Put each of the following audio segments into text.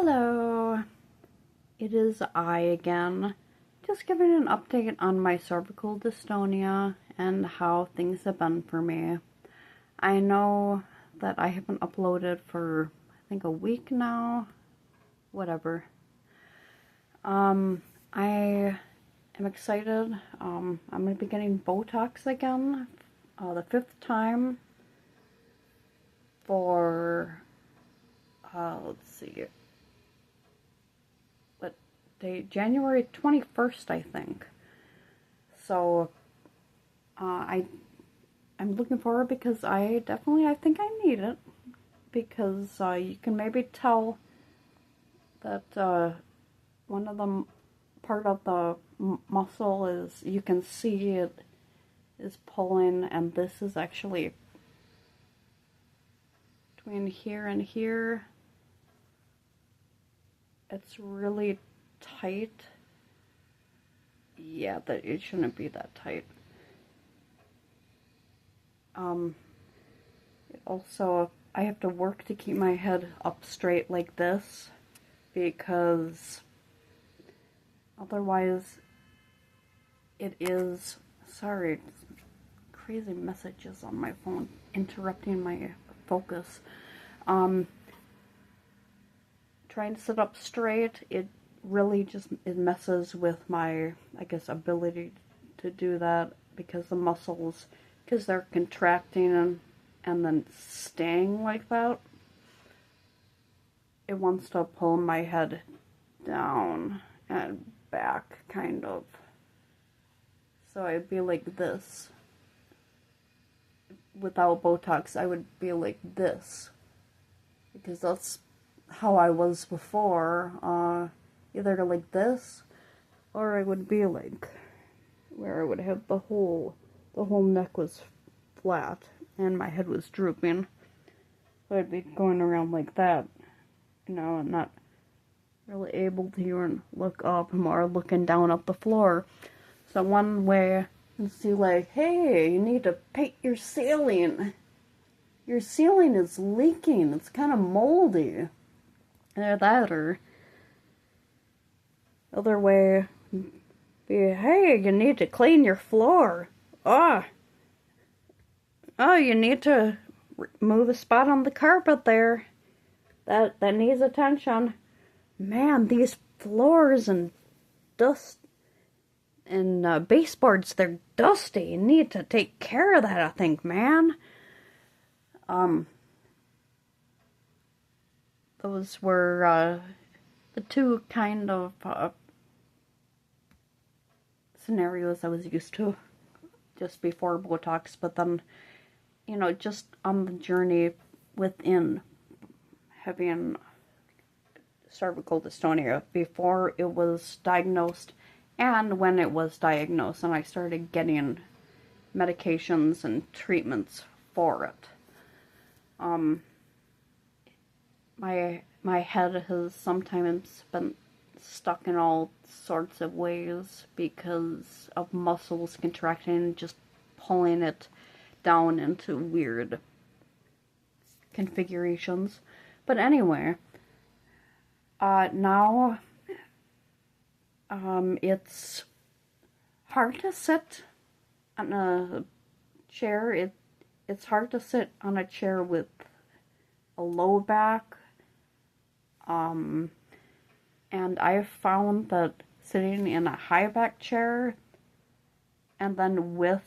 Hello, it is I again, just giving an update on my cervical dystonia and how things have been for me. I know that I haven't uploaded for, I think, a week now, whatever. I am excited. I'm going to be getting Botox again, the 5th time for, let's see, January 21st, I think. So, I'm looking forward because I think I need it. Because you can maybe tell that one of the part of the muscle is, you can see it is pulling, and this is actually between here and here. It's really tight. Yeah, that it shouldn't be that tight. Also, I have to work to keep my head up straight like this, because otherwise it is, sorry, crazy messages on my phone interrupting my focus. Trying to sit up straight, it really just, it messes with my, I guess, ability to do that, because the muscles, because they're contracting and then staying like that, it wants to pull my head down and back, kind of. So I'd be like this. Without Botox, I would be like this, because that's how I was before. Either like this, or I would be like where I would have the whole neck was flat and my head was drooping. So I'd be going around like that, you know, and not really able to even look up, more looking down at the floor. So one way you see, like, hey, you need to paint your ceiling. Your ceiling is leaking. It's kind of moldy. Either that, or other way be, hey, you need to clean your floor. Oh, you need to move a spot on the carpet there. That needs attention. Man, these floors and dust and baseboards, they're dusty. You need to take care of that, I think, man. Those were the two kind of scenarios I was used to just before Botox, but then, you know, just on the journey within having cervical dystonia, before it was diagnosed and when it was diagnosed, and I started getting medications and treatments for it. My head has sometimes been stuck in all sorts of ways because of muscles contracting, just pulling it down into weird configurations. But anyway, now it's hard to sit on a chair. It's hard to sit on a chair with a low back. And I've found that sitting in a high back chair and then with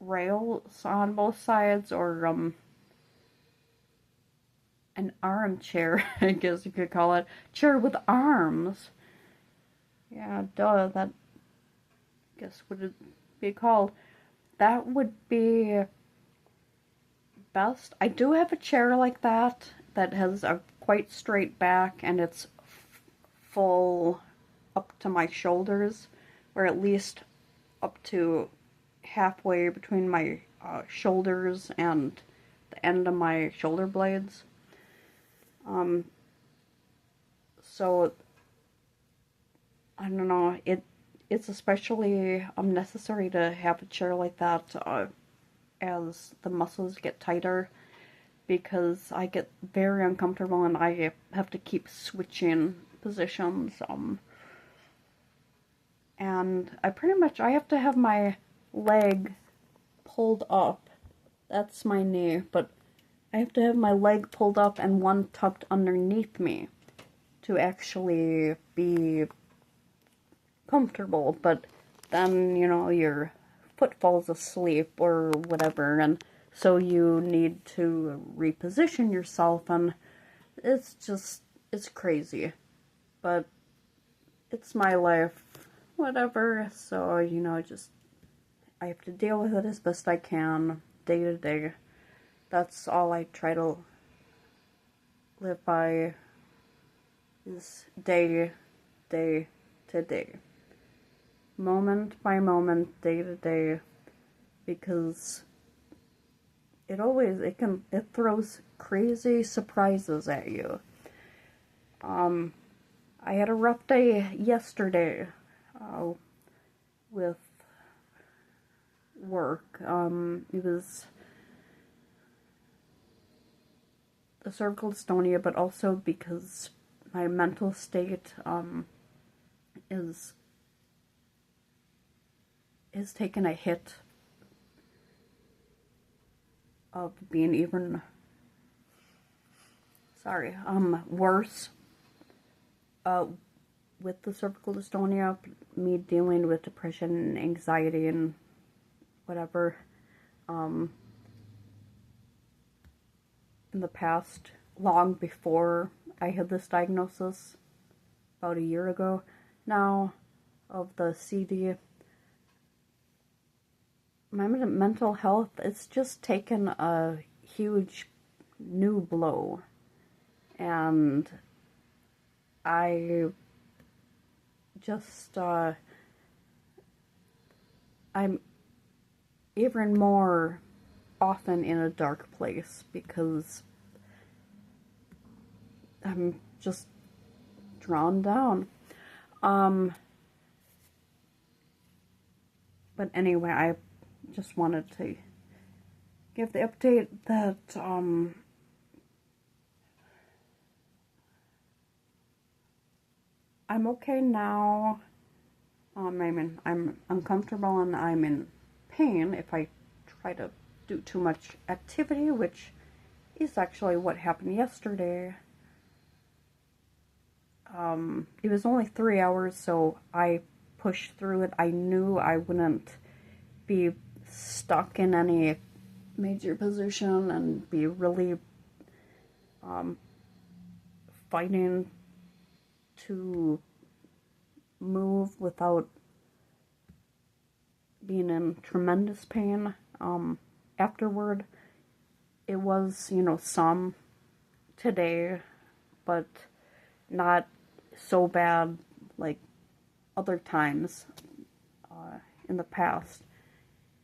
rails on both sides, or an armchair, I guess you could call it, chair with arms. Yeah, duh, that, I guess, would it be called? That would be best. I do have a chair like that has a quite straight back, and it's full up to my shoulders, or at least up to halfway between my shoulders and the end of my shoulder blades. So I don't know, it's especially necessary to have a chair like that as the muscles get tighter, because I get very uncomfortable and I have to keep switching positions. And I have to have my leg pulled up. That's my knee, but I have to have my leg pulled up and one tucked underneath me to actually be comfortable. But then, you know, your foot falls asleep or whatever, and so you need to reposition yourself, and it's crazy. But it's my life, whatever, so, you know, I have to deal with it as best I can, day to day. That's all I try to live by, is day to day. Moment by moment, day to day, because it throws crazy surprises at you. I had a rough day yesterday with work. It was the cervical dystonia, but also because my mental state is taken a hit of being even worse with the cervical dystonia, me dealing with depression and anxiety and whatever in the past, long before I had this diagnosis, about a year ago now, of the CD. My mental health, it's just taken a huge new blow, and I just, I'm even more often in a dark place because I'm just drawn down. But anyway, I just wanted to give the update that I'm okay now. I mean, I'm uncomfortable and I'm in pain if I try to do too much activity, which is actually what happened yesterday. It was only 3 hours, so I pushed through it. I knew I wouldn't be stuck in any major position and be really fighting to move without being in tremendous pain. Afterward, it was, you know, some today, but not so bad like other times in the past.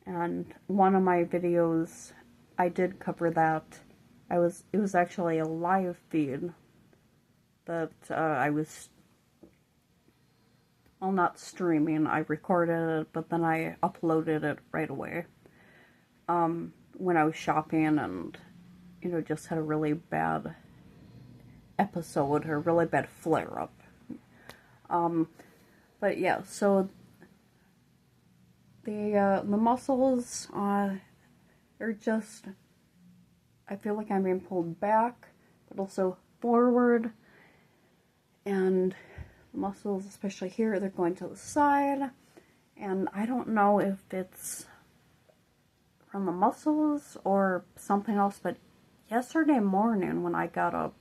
And one of my videos, I did cover that. It was actually a live feed that I was, well, not streaming, I recorded it, but then I uploaded it right away. When I was shopping and, you know, just had a really bad episode, or a really bad flare-up. But yeah, so the muscles are just, I feel like I'm being pulled back, but also forward, and the muscles, especially here, they're going to the side, and I don't know if it's from the muscles or something else, but yesterday morning when I got up,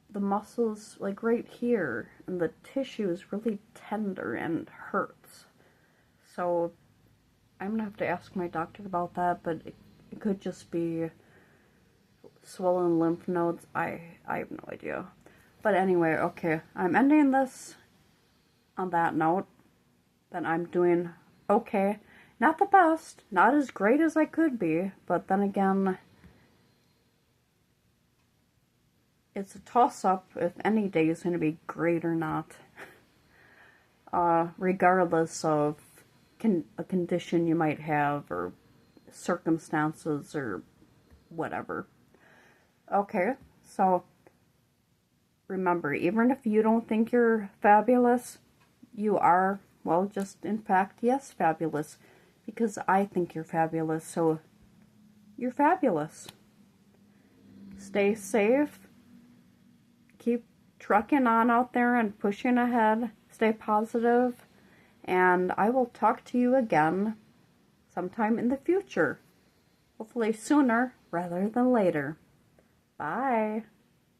the muscles, like right here, and the tissue is really tender and hurts. So I'm gonna have to ask my doctor about that, but it could just be swollen lymph nodes. I have no idea. But anyway, okay, I'm ending this on that note, that I'm doing okay. Not the best, not as great as I could be, but then again, it's a toss-up if any day is going to be great or not. Regardless of a condition you might have, or circumstances or whatever. Okay, so remember, even if you don't think you're fabulous, you are, well, just in fact, yes, fabulous. Because I think you're fabulous, so you're fabulous. Stay safe. Keep trucking on out there and pushing ahead. Stay positive. And I will talk to you again sometime in the future. Hopefully sooner rather than later. Bye.